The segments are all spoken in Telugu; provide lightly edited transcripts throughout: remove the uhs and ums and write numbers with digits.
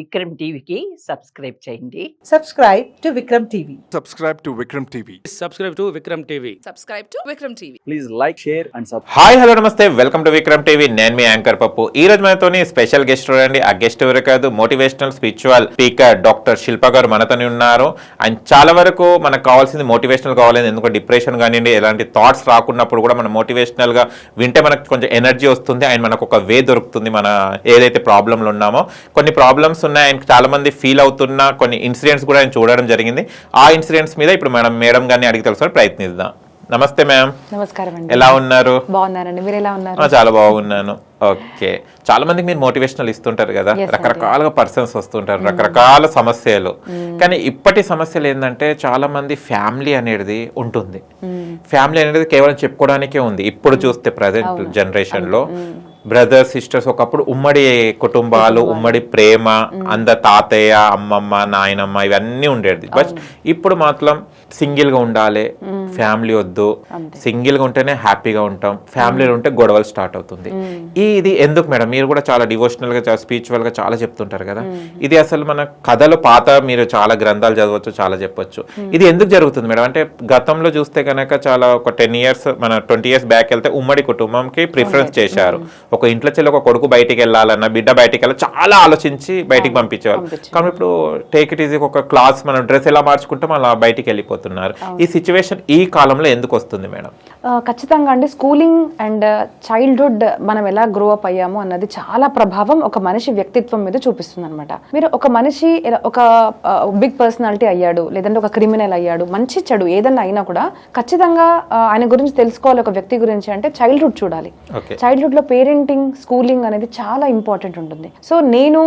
విక్రమ్ టీవీకి సబ్స్క్రైబ్ చేయండి. Subscribe to Vikram TV. Subscribe to Vikram TV. Subscribe to Vikram TV. Subscribe to Vikram TV. Please like, share and subscribe. Hi hello నమస్తే, వెల్కమ్ టు విక్రమ్ టీవీ. నేను మీ యాంకర్ పప్పు. ఈ రోజు మనతోని స్పెషల్ గెస్ట్ చూడండి. ఆ గెస్ట్ ఎవరు కాదు, మోటివేషనల్ స్పిరిచువల్ స్పీకర్ డాక్టర్ శిల్ప గారు మనతోని ఉన్నారు. అండ్ చాలా వరకు మనకు కావాల్సింది మోటివేషనల్ కావాలి. ఎందుకంటే డిప్రెషన్ కానివ్వండి, ఎలాంటి థాట్స్ రాకున్నప్పుడు కూడా మనం మోటివేషనల్ గా వింటే మనకు కొంచెం ఎనర్జీ వస్తుంది. అండ్ మనకు ఒక వే దొరుకుతుంది. మన ఏదైతే ప్రాబ్లంలు ఉన్నామో, కొన్ని ప్రాబ్లమ్స్ ఉన్నాయి. ఆయన చాలా మంది ఫీల్ అవుతున్న కొన్ని ఇన్సిడెంట్స్ కూడా ఆయన చూడడం జరిగింది. ఆ ఇన్సిడెంట్స్ మీద ఇప్పుడు మనం మేడం గారిని అడిగి తెలుసుకొని ప్రయత్నిద్దాం. నమస్తే మ్యామ్. నమస్కారం అండి. ఎలా ఉన్నారు? బాగున్నారండి, మీరు ఎలా ఉన్నారు? చాలా బాగున్నాను. ఓకే, చాలా మందికి మీరు మోటివేషనల్ ఇస్తుంటారు కదా, రకరకాలుగా పర్సన్స్ వస్తుంటారు, రకరకాల సమస్యలు. కానీ ఇప్పటి సమస్యలు ఏంటంటే చాలా మంది ఫ్యామిలీ అనేది ఉంటుంది. ఫ్యామిలీ అనేది కేవలం చెప్పుకోవడానికే ఉంది. ఇప్పుడు చూస్తే ప్రజెంట్ జనరేషన్ లో బ్రదర్స్ సిస్టర్స్, ఒకప్పుడు ఉమ్మడి కుటుంబాలు, ఉమ్మడి ప్రేమ, అందరు తాతయ్య అమ్మమ్మ నాయనమ్మ ఇవన్నీ ఉండేది. బట్ ఇప్పుడు మాత్రం సింగిల్ గా ఉండాలి, ఫ్యామిలీ వద్దు, సింగిల్ గా ఉంటేనే హ్యాపీగా ఉంటాం, ఫ్యామిలీలో ఉంటే గొడవలు స్టార్ట్ అవుతుంది. ఇది ఎందుకు మేడం? మీరు కూడా చాలా డివోషనల్ గా, చాలా స్పిరిచువల్ గా చాలా చెప్తుంటారు కదా, ఇది అసలు మన కథలు పాత, మీరు చాలా గ్రంథాలు చదవచ్చు, చాలా చెప్పొచ్చు. ఇది ఎందుకు జరుగుతుంది మేడం? అంటే గతంలో చూస్తే కనుక చాలా ఒక 10 years, మన 20 years బ్యాక్ వెళ్తే ఉమ్మడి కుటుంబంకి ప్రిఫరెన్స్ చేశారు. ఒక ఇంట్లో చెల్లి ఒక కొడుకు బయటికి వెళ్ళాలన్నా, బిడ్డ బయటికి వెళ్ళాలి, చాలా ఆలోచించి బయటికి పంపించేవారు. కానీ ఇప్పుడు టేక్ ఇట్ ఈజీ, ఒక క్లాస్ మనం డ్రెస్ ఎలా మార్చుకుంటాం అలా బయటికి వెళ్ళిపోతున్నారు. ఈ సిచ్యువేషన్ ఈ కాలంలో ఎందుకు వస్తుంది మేడం? ఖచ్చితంగా అండి, స్కూలింగ్ అండ్ చైల్డ్హుడ్ మనం ఎలా గ్రో అప్ అయ్యాము అన్నది చాలా ప్రభావం ఒక మనిషి వ్యక్తిత్వం మీద చూపిస్తుంది అనమాట. మీరు ఒక మనిషి ఒక బిగ్ పర్సనాలిటీ అయ్యాడు, లేదంటే ఒక క్రిమినల్ అయ్యాడు, మంచి చెడు ఏదన్నా అయినా కూడా ఖచ్చితంగా ఆయన గురించి తెలుసుకోవాలి. ఒక వ్యక్తి గురించి అంటే చైల్డ్హుడ్ చూడాలి. చైల్డ్హుడ్ లో పేరెంటింగ్, స్కూలింగ్ అనేది చాలా ఇంపార్టెంట్ ఉంటుంది. సో నేను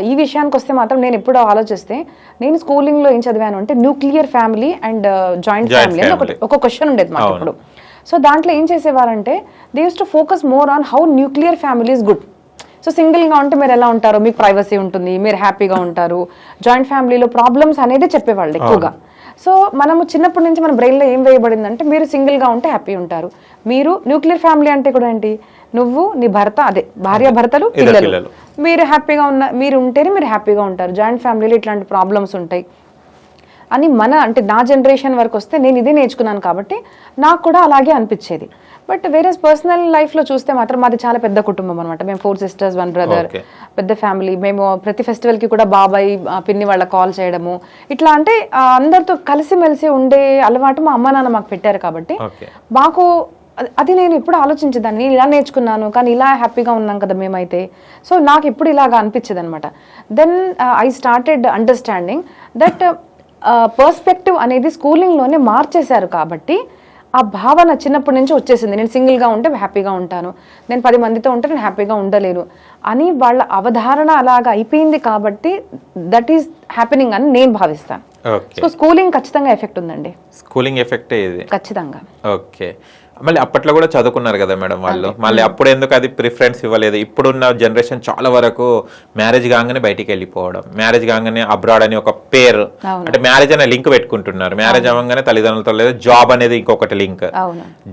ఈ విషయానికి వస్తే మాత్రం నేను ఎప్పుడో ఆలోచిస్తే, నేను స్కూలింగ్ లో ఏం చదివాను అంటే nuclear family and joint family అని ఒక క్వశ్చన్ ఉండేది మాకు ఇప్పుడు. సో దాంట్లో ఏం చేసేవారంటే, they use to focus more on how nuclear family is good. So సింగిల్గా ఉంటే మీరు ఎలా ఉంటారు, మీకు ప్రైవసీ ఉంటుంది, మీరు హ్యాపీగా ఉంటారు. జాయింట్ ఫ్యామిలీలో ప్రాబ్లమ్స్ అనేది చెప్పేవాళ్ళు ఎక్కువగా. సో మనము చిన్నప్పటి నుంచి మన బ్రెయిన్లో ఏం వేయబడిందంటే, మీరు సింగిల్గా ఉంటే హ్యాపీ ఉంటారు. మీరు న్యూక్లియర్ ఫ్యామిలీ అంటే కూడా ఏంటి, నువ్వు నీ భర్త, అదే భార్య భర్తలు పిల్లలు, మీరు హ్యాపీగా మీరు ఉంటేనే మీరు హ్యాపీగా ఉంటారు. జాయింట్ ఫ్యామిలీలో ఇట్లాంటి ప్రాబ్లమ్స్ ఉంటాయి అని అంటే నా జనరేషన్ వరకు వస్తే నేను ఇదే నేర్చుకున్నాను కాబట్టి నాకు కూడా అలాగే అనిపించేది. బట్ వేరే పర్సనల్ లైఫ్లో చూస్తే మాత్రం మాది చాలా పెద్ద కుటుంబం అనమాట. మేము 4 sisters 1 brother, పెద్ద ఫ్యామిలీ. మేము ప్రతి ఫెస్టివల్కి కూడా బాబాయ్ పిన్ని వాళ్ళ కాల్ చేయడము, ఇట్లా అంటే అందరితో కలిసిమెలిసి ఉండే అలవాటు మా అమ్మ నాన్న మాకు పెట్టారు. కాబట్టి మాకు అది నేను ఎప్పుడు ఆలోచించేదాన్ని, నేను ఇలా నేర్చుకున్నాను కానీ ఇలా హ్యాపీగా ఉన్నాం కదా మేమైతే. సో నాకు ఎప్పుడు ఇలాగా అనిపించేది అనమాట. Then I started understanding that perspective అనేది స్కూలింగ్లోనే మార్చేశారు. కాబట్టి ఆ భావన చిన్నప్పటి నుంచి వచ్చేసింది, నేను సింగిల్గా ఉంటే హ్యాపీగా ఉంటాను, నేను 10 మందితో ఉంటే నేను హ్యాపీగా ఉండలేను అని వాళ్ళ అవధారణ అలాగా అయిపోయింది. కాబట్టి దట్ ఈస్ హ్యాపెనింగ్ అని నేను భావిస్తాను. సో స్కూలింగ్ ఖచ్చితంగా ఎఫెక్ట్ ఉందండి. స్కూలింగ్ ఎఫెక్ట్ ఖచ్చితంగా. ఓకే, మళ్ళీ అప్పట్లో కూడా చదువుకున్నారు కదా మేడం వాళ్ళు, మళ్ళీ అప్పుడు ఎందుకు అది ప్రిఫరెన్స్ ఇవ్వలేదు? ఇప్పుడున్న జనరేషన్ చాలా వరకు మ్యారేజ్ కాగానే బయటికి వెళ్ళిపోవడం, మ్యారేజ్ కాగానే అబ్రాడ్ అని ఒక పేరు, అంటే మ్యారేజ్ అనే లింక్ పెట్టుకుంటున్నారు. మ్యారేజ్ అవ్వగానే తల్లిదండ్రులతో లేదు, జాబ్ అనేది ఇంకొకటి లింక్,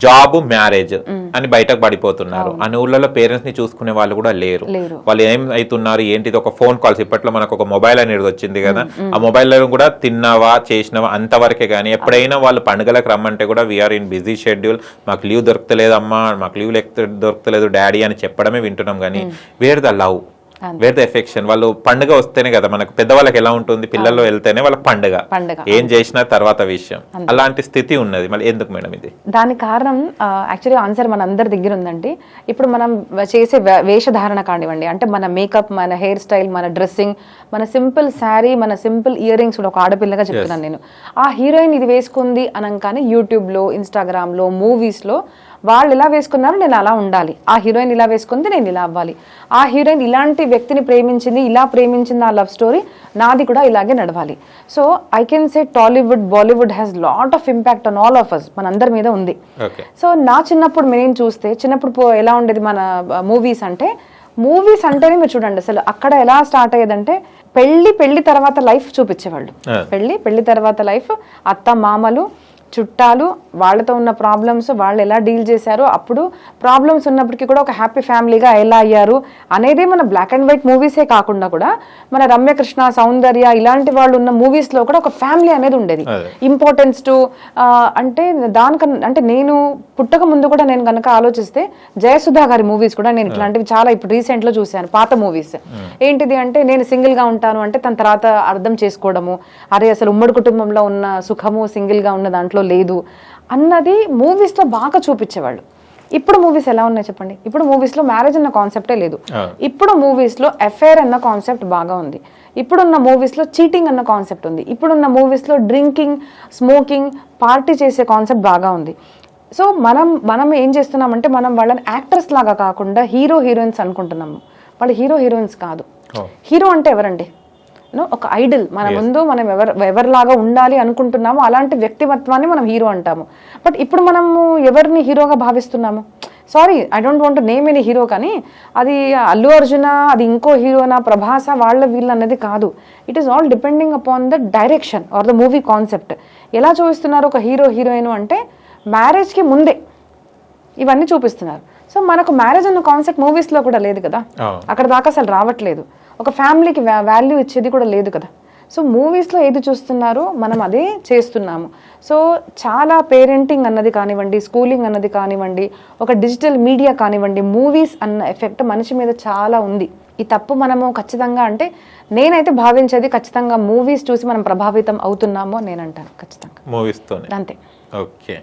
జాబ్ మ్యారేజ్ అని బయటకు పడిపోతున్నారు. అన్ని ఊళ్ళలో పేరెంట్స్ ని చూసుకునే వాళ్ళు కూడా లేరు. వాళ్ళు ఏం అవుతున్నారు ఏంటిది, ఒక ఫోన్ కాల్స్. ఇప్పట్లో మనకు ఒక మొబైల్ అనేది వచ్చింది కదా, ఆ మొబైల్లో కూడా తిన్నావా చేసినావా అంతవరకే. కానీ ఎప్పుడైనా వాళ్ళు పండుగలకు రమ్మంటే కూడా వీఆర్ ఇన్ బిజీ షెడ్యూల్, మాకు లీవ్ దొరకలేదమ్మా, మాకు లీవ్ దొరకలేదు డాడీ అని చెప్పడమే వింటున్నాం. కానీ wear the love, wear the affection? వాళ్ళు పండుగ వస్తేనే కదా మనకు, పెద్దవాళ్ళకి ఎలా ఉంటుంది, పిల్లల్లో వెళ్తేనే వాళ్ళకి పండుగ, ఏం చేసినా తర్వాత విషయం. అలాంటి స్థితి ఉన్నది. మళ్ళీ ఎందుకు మేడం ఇది? దానికి కారణం యాక్చువల్లీ ఆన్సర్ మన అందరి దగ్గర ఉందండి. ఇప్పుడు మనం చేసే వేషధారణ కానివ్వండి, అంటే మన మేకప్, మన హెయిర్ స్టైల్, మన డ్రెస్సింగ్, మన సింపుల్ శారీ, మన సింపుల్ ఇయర్ రింగ్స్. ఒక ఆడపిల్లగా చెప్తున్నాను నేను, ఆ హీరోయిన్ ఇది వేసుకుంది అనగానే యూట్యూబ్లో, ఇన్స్టాగ్రామ్లో, మూవీస్లో వాళ్ళు ఇలా వేసుకున్నారు, నేను అలా ఉండాలి. ఆ హీరోయిన్ ఇలా వేసుకుంది, నేను ఇలా అవ్వాలి. ఆ హీరోయిన్ ఇలాంటి వ్యక్తిని ప్రేమించింది, ఇలా ప్రేమించింది, ఆ లవ్ స్టోరీ నాది కూడా ఇలాగే నడవాలి. So I can say Tollywood, Bollywood has lot of impact on all of us, మన అందరి మీద ఉంది. సో నా చిన్నప్పుడు నేను చూస్తే, చిన్నప్పుడు ఎలా ఉండేది మన మూవీస్ అంటేనే మీరు చూడండి అసలు అక్కడ ఎలా స్టార్ట్ అయ్యేదంటే, పెళ్లి తర్వాత లైఫ్ చూపించేవాళ్ళు. పెళ్లి తర్వాత లైఫ్, అత్త మామలు, చుట్టాలు, వాళ్ళతో ఉన్న ప్రాబ్లమ్స్, వాళ్ళు ఎలా డీల్ చేశారో, అప్పుడు ప్రాబ్లమ్స్ ఉన్నప్పటికీ కూడా ఒక హ్యాపీ ఫ్యామిలీగా ఎలా అయ్యారు అనేది మన బ్లాక్ అండ్ వైట్ మూవీసే కాకుండా కూడా మన రమ్యకృష్ణ, సౌందర్య ఇలాంటి వాళ్ళు ఉన్న మూవీస్లో కూడా ఒక ఫ్యామిలీ అనేది ఉండేది. ఇంపార్టెన్స్ టు అంటే దానికన్నా అంటే నేను పుట్టక ముందు కూడా నేను కనుక ఆలోచిస్తే జయసుధా గారి మూవీస్ కూడా నేను ఇట్లాంటివి చాలా ఇప్పుడు రీసెంట్లో చూశాను. పాత మూవీస్ ఏంటిది అంటే నేను సింగిల్గా ఉంటాను అంటే తన తర్వాత అర్థం చేసుకోవడము, అరే అసలు ఉమ్మడి కుటుంబంలో ఉన్న సుఖము సింగిల్గా ఉన్న దాంట్లో లేదు అన్నది మూవీస్లో బాగా చూపించేవాళ్ళు. ఇప్పుడు మూవీస్ ఎలా ఉన్నాయి చెప్పండి? ఇప్పుడు మూవీస్లో మ్యారేజ్ అన్న కాన్సెప్టే లేదు. ఇప్పుడు మూవీస్లో అఫైర్ అన్న కాన్సెప్ట్ బాగా ఉంది. ఇప్పుడున్న మూవీస్లో చీటింగ్ అన్న కాన్సెప్ట్ ఉంది. ఇప్పుడున్న మూవీస్లో డ్రింకింగ్, స్మోకింగ్, పార్టీ చేసే కాన్సెప్ట్ బాగా ఉంది. సో మనం ఏం చేస్తున్నామంటే మనం వాళ్ళని యాక్టర్స్ లాగా కాకుండా హీరో హీరోయిన్స్ అనుకుంటున్నాము. వాళ్ళు హీరో హీరోయిన్స్ కాదు. హీరో అంటే ఎవరండి? ఒక ఐడల్ మన ముందు మనం ఎవరిలాగా ఉండాలి అనుకుంటున్నామో అలాంటి వ్యక్తిత్వాన్ని మనం హీరో అంటాము. బట్ ఇప్పుడు మనము ఎవరిని హీరోగా భావిస్తున్నాము? Sorry, I don't want name any hero, కానీ అది అల్లు అర్జున, అది ఇంకో హీరోనా, ప్రభాస, వీళ్ళు అన్నది కాదు. It is all depending upon the direction are the movie concept. ఎలా చూపిస్తున్నారు ఒక హీరో హీరోయిన్ అంటే మ్యారేజ్కి ముందే ఇవన్నీ చూపిస్తున్నారు. సో మనకు మ్యారేజ్ అన్న కాన్సెప్ట్ మూవీస్లో కూడా లేదు కదా, అక్కడ దాకా అసలు రావట్లేదు. ఒక ఫ్యామిలీకి వాల్యూ ఇచ్చేది కూడా లేదు కదా. సో మూవీస్లో ఏది చూస్తున్నారో మనం అదే చేస్తున్నాము. సో చాలా పేరెంటింగ్ అన్నది కానివ్వండి, స్కూలింగ్ అన్నది కానివ్వండి, ఒక డిజిటల్ మీడియా కానివ్వండి, మూవీస్ అన్న ఎఫెక్ట్ మనిషి మీద చాలా ఉంది. ఈ తప్పు మనము ఖచ్చితంగా అంటే నేనైతే భావించేది ఖచ్చితంగా మూవీస్ చూసి మనం ప్రభావితం అవుతున్నాము అని నేను అంటాను. ఖచ్చితంగా మూవీస్తోనే. అంతే. ఓకే.